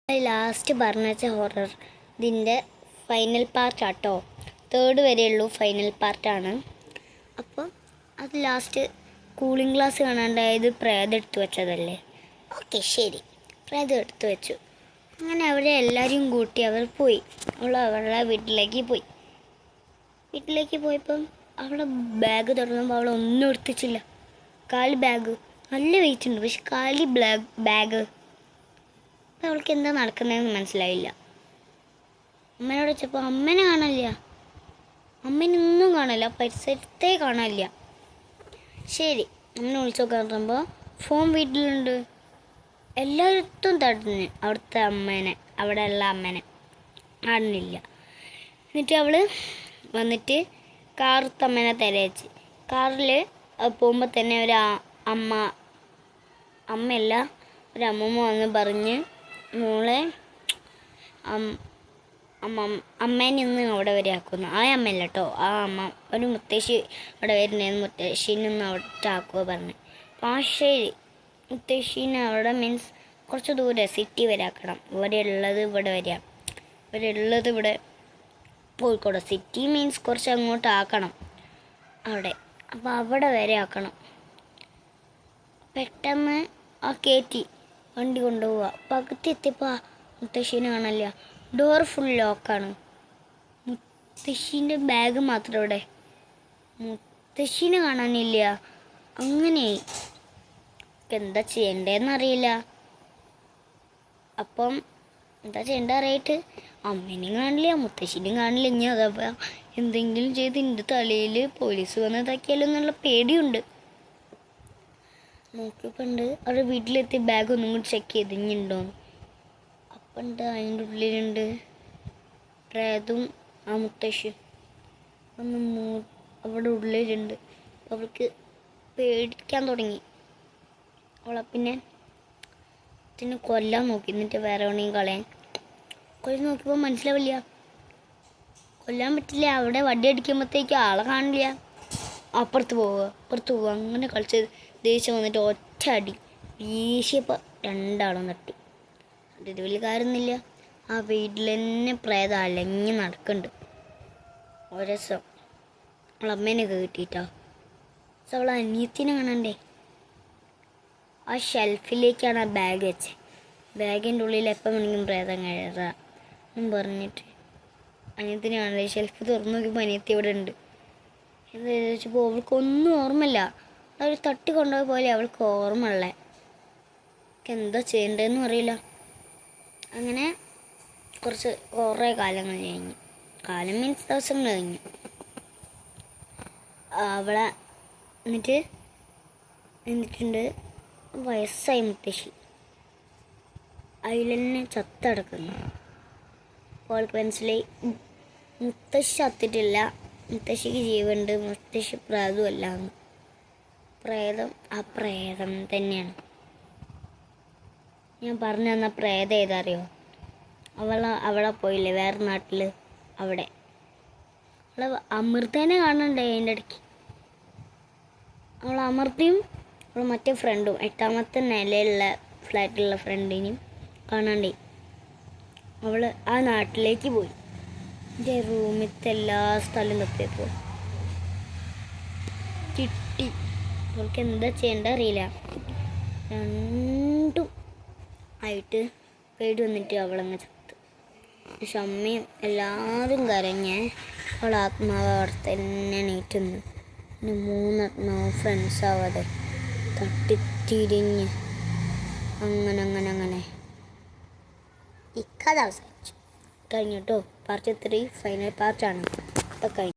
Last പറഞ്ഞ horror ഇതിൻ്റെ final പാർട്ടാട്ടോ. 3rd വരെയുള്ളൂ, final പാർട്ടാണ്. അപ്പോൾ അത് ലാസ്റ്റ് കൂളിംഗ് ഗ്ലാസ് കാണാണ്ടായത് പ്രേതം എടുത്തു വെച്ചതല്ലേ. ഓക്കെ ശരി, പ്രേതം എടുത്തു വെച്ചു. അങ്ങനെ അവരെ എല്ലാവരെയും കൂട്ടി അവർ പോയി. അവളുടെ വീട്ടിലേക്ക് പോയപ്പം അവളുടെ ബാഗ് തുറന്നപ്പോൾ അവൾ ഒന്നും എടുത്തിച്ചില്ല. കാലി ബാഗ് നല്ല വെയിറ്റ് ഉണ്ട്, പക്ഷെ കാലി ബാഗ്. അവൾക്ക് എന്താ നടക്കുന്നതെന്ന് മനസ്സിലായില്ല. അമ്മേനോട് വെച്ചപ്പോൾ അമ്മേനെ കാണില്ല, അമ്മേനൊന്നും കാണില്ല, പരിസരത്തേ കാണില്ല. ശരി, അമ്മനെ വിളിച്ചൊക്കെ നോക്കുമ്പോൾ ഫോൺ വീട്ടിലുണ്ട്. എല്ലായിടത്തും തടഞ്ഞ് അവിടെ ഉള്ള അമ്മേനെ കാണുന്നില്ല. എന്നിട്ട് അവൾ വന്നിട്ട് കാറത്തമ്മേനെ തിരയിച്ച്. കാറിൽ പോകുമ്പോൾ തന്നെ അമ്മയല്ല ഒരമ്മമ്മ വന്ന് പറഞ്ഞ്, മോളെ അമ്മേനെ ഒന്ന് അവിടെ വരെ ആക്കുന്നു. ആ അമ്മയല്ല കേട്ടോ, ആ അമ്മ ഒരു മുത്തശ്ശി അവിടെ വരുന്നതെന്ന്, മുത്തശ്ശീനെ ഒന്ന് അവിടെ ആക്കുക പറഞ്ഞു. ശരി, മുത്തശ്ശീനെ അവിടെ മീൻസ് കുറച്ച് ദൂരെ സിറ്റി വരെ ആക്കണം. ഇവിടെ കോഴിക്കോട് സിറ്റി മീൻസ് കുറച്ച് അങ്ങോട്ട് ആക്കണം അവിടെ. അപ്പോൾ അവിടെ വരെ ആക്കണം. പെട്ടെന്ന് ആ കയറ്റി വണ്ടി കൊണ്ടുപോവുക. പകുതി എത്തിയപ്പോൾ മുത്തശ്ശീനെ കാണില്ല, ഡോർ ഫുൾ ലോക്കാണ്. മുത്തശ്ശീൻ്റെ ബാഗ് മാത്രം ഇവിടെ, മുത്തശ്ശീനെ കാണാനില്ല. അങ്ങനെ എന്താ ചെയ്യേണ്ടതെന്നറിയില്ല. അപ്പം എന്താ ചെയ്യേണ്ട അറിയായിട്ട് അമ്മേനെയും കാണില്ല, മുത്തശ്ശീനെയും കാണില്ല. ഇനി അഥവാ എന്തെങ്കിലും ചെയ്ത് എൻ്റെ തലയിൽ പോലീസ് വന്ന് ഇതാക്കിയാലോ എന്നുള്ള പേടിയുണ്ട്. നോക്കിയപ്പോണ്ട് അവരുടെ വീട്ടിലെത്തി ബാഗ് ഒന്നും കൂടി ചെക്ക് ചെയ്ത് ഇനിയുണ്ടോന്ന്. അപ്പണ്ട് അതിൻ്റെ ഉള്ളിലുണ്ട് പ്രേതും ആ മുത്തശ്ശിയും അവിടെ ഉള്ളിലുണ്ട്. അവൾക്ക് പേടിക്കാൻ തുടങ്ങി. അവളെ പിന്നെ കൊല്ലാൻ നോക്കി, എന്നിട്ട് വേറെ എവിടെയും കളയാൻ കൊല്ലം നോക്കിയപ്പോൾ മനസ്സിലാവില്ല, കൊല്ലാൻ പറ്റില്ല. അവിടെ വടി അടിക്കുമ്പോഴത്തേക്കും ആളെ കാണില്ല. അപ്പുറത്ത് പോവുക അങ്ങനെ കളിച്ച് ദേഷ്യം വന്നിട്ട് ഒറ്റ അടി വീശിയപ്പോൾ രണ്ടാളും തട്ടി. ഇത് വലിയ കാര്യമൊന്നുമില്ല. ആ വീട്ടിൽ തന്നെ പ്രേതം അലഞ്ഞ് നടക്കുന്നുണ്ട്. ഒരു ദിവസം അവളമ്മേനൊക്കെ കിട്ടിയിട്ടോ. അവളെ അനിയത്തിനെ കാണണ്ടേ, ആ ഷെൽഫിലേക്കാണ് ആ ബാഗ് വെച്ചത്. ബാഗിൻ്റെ ഉള്ളിൽ എപ്പം വേണമെങ്കിലും പ്രേതം കയറാം പറഞ്ഞിട്ട് അനിയത്തിനെ കാണണ്ടേ. ഷെൽഫ് തുറന്നു നോക്കിയപ്പോൾ അനിയത്തി ഇവിടെ ഉണ്ട്. എന്താ ചോദിച്ചപ്പോൾ അവൾക്കൊന്നും ഓർമ്മയില്ല. അവർ തട്ടി കൊണ്ടുപോയ പോലെ അവൾക്ക് ഓർമ്മയുള്ളേ. എന്താ ചെയ്യേണ്ടതെന്നും അറിയില്ല. അങ്ങനെ കുറേ കാലങ്ങൾ കഴിഞ്ഞു. കാലം മീൻസ് ദിവസങ്ങൾ കഴിഞ്ഞു. അവളെ എന്നിട്ടുണ്ട് വയസ്സായി മുത്തശ്ശി അതിൽ തന്നെ ചത്തടക്കുന്നു. അപ്പോൾ അവൾക്ക് മനസ്സിലായി മുത്തശ്ശി ചത്തിട്ടില്ല, മുത്തശ്ശിക്ക് ജീവനുണ്ട്, മുത്തശ്ശി പ്രേതമല്ല എന്ന്. ആ പ്രേതം തന്നെയാണ്. ഞാൻ പറഞ്ഞു തന്ന പ്രേതം ഏതറിയോ? അവളെ പോയില്ലേ വേറെ നാട്ടിൽ, അവിടെ അമൃതേനെ കാണണ്ടേ. അതിൻ്റെ ഇടയ്ക്ക് അമൃതയും മറ്റേ ഫ്രണ്ടും 8ാമത്തെ നിലയിലുള്ള ഫ്ലാറ്റിലുള്ള ഫ്രണ്ടിനെയും കാണണ്ടേ. അവൾ ആ നാട്ടിലേക്ക് പോയി. എൻ്റെ റൂമിലത്തെ എല്ലാ സ്ഥലവും തപ്പിയപ്പോൾ കിട്ടി. അവൾക്ക് എന്താ ചെയ്യേണ്ട അറിയില്ല. രണ്ടും ആയിട്ട് പേടി വന്നിട്ട് അവളങ്ങ് ചത്ത്. പക്ഷെ അമ്മയും എല്ലാവരും കരഞ്ഞ് അവൾ ആത്മാവ് അവിടെ തന്നെ എണീറ്റുന്നു. പിന്നെ 3 ആത്മാവ് ഫ്രണ്ട്സ് ആവാതെ തട്ടിത്തിരിഞ്ഞ് അങ്ങനെ ഈ കഥ അവസാനിച്ചു കഴിഞ്ഞു കേട്ടോ. പാർട്ട് 3 ഫൈനൽ പാർട്ടാണ്. ഇപ്പം കഴിഞ്ഞു.